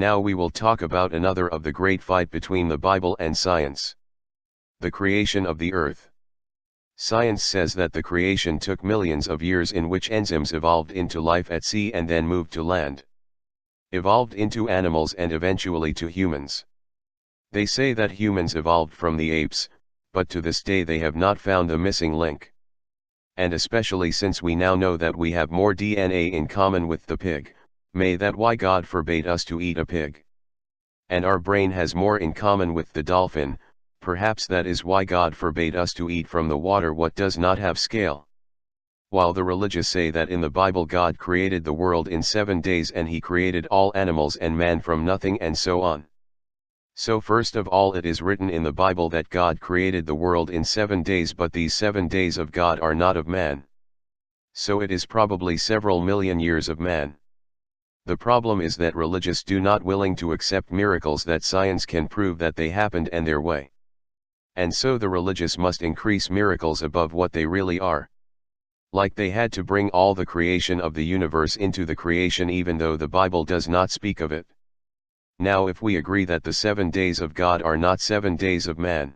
Now we will talk about another of the great fight between the Bible and science. The creation of the earth. Science says that the creation took millions of years in which enzymes evolved into life at sea and then moved to land. Evolved into animals and eventually to humans. They say that humans evolved from the apes, but to this day they have not found the missing link. And especially since we now know that we have more DNA in common with the pig, may that why God forbade us to eat a pig. And our brain has more in common with the dolphin, perhaps that is why God forbade us to eat from the water what does not have scale. While the religious say that in the Bible God created the world in 7 days and he created all animals and man from nothing and so on. So first of all it is written in the Bible that God created the world in 7 days, but these 7 days of God are not of man. So it is probably several million years of man. The problem is that religious do not willing to accept miracles that science can prove that they happened and their way. And so the religious must increase miracles above what they really are. Like they had to bring all the creation of the universe into the creation even though the Bible does not speak of it. Now if we agree that the 7 days of God are not 7 days of man,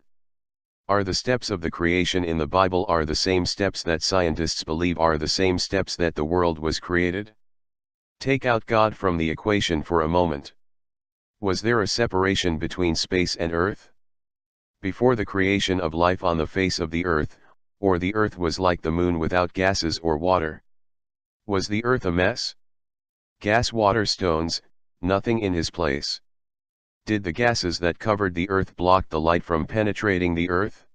are the steps of the creation in the Bible are the same steps that scientists believe are the same steps that the world was created? Take out God from the equation for a moment. Was there a separation between space and earth? Before the creation of life on the face of the earth, or the earth was like the moon without gases or water? Was the earth a mess? Gas, water, stones, nothing in his place. Did the gases that covered the earth block the light from penetrating the earth?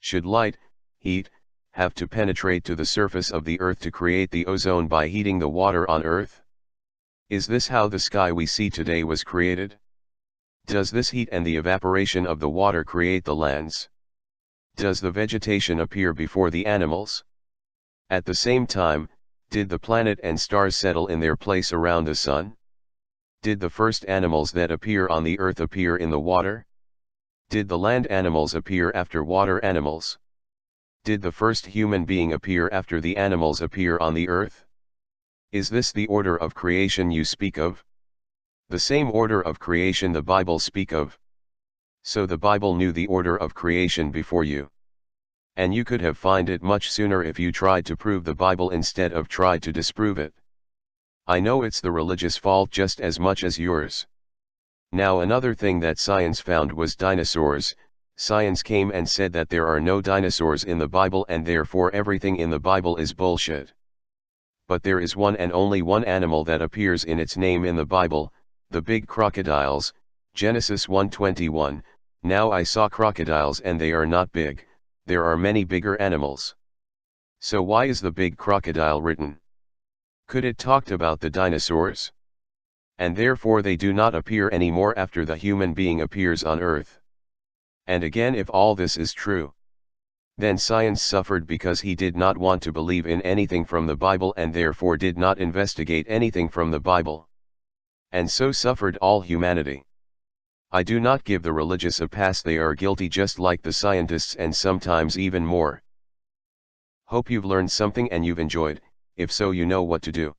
Should light, heat, have to penetrate to the surface of the earth to create the ozone by heating the water on earth? Is this how the sky we see today was created? Does this heat and the evaporation of the water create the lands? Does the vegetation appear before the animals? At the same time, did the planet and stars settle in their place around the sun? Did the first animals that appear on the earth appear in the water? Did the land animals appear after water animals? Did the first human being appear after the animals appear on the earth? Is this the order of creation you speak of? The same order of creation the Bible speak of. So the Bible knew the order of creation before you. And you could have found it much sooner if you tried to prove the Bible instead of tried to disprove it. I know it's the religious fault just as much as yours. Now another thing that science found was dinosaurs. Science came and said that there are no dinosaurs in the Bible and therefore everything in the Bible is bullshit. But there is one and only one animal that appears in its name in the Bible, the big crocodiles, Genesis 1:21. Now I saw crocodiles and they are not big, there are many bigger animals. So why is the big crocodile written? Could it talked about the dinosaurs? And therefore they do not appear anymore after the human being appears on earth. And again, if all this is true, then science suffered because he did not want to believe in anything from the Bible and therefore did not investigate anything from the Bible. And so suffered all humanity. I do not give the religious a pass, they are guilty just like the scientists and sometimes even more. Hope you've learned something and you've enjoyed. If so, you know what to do.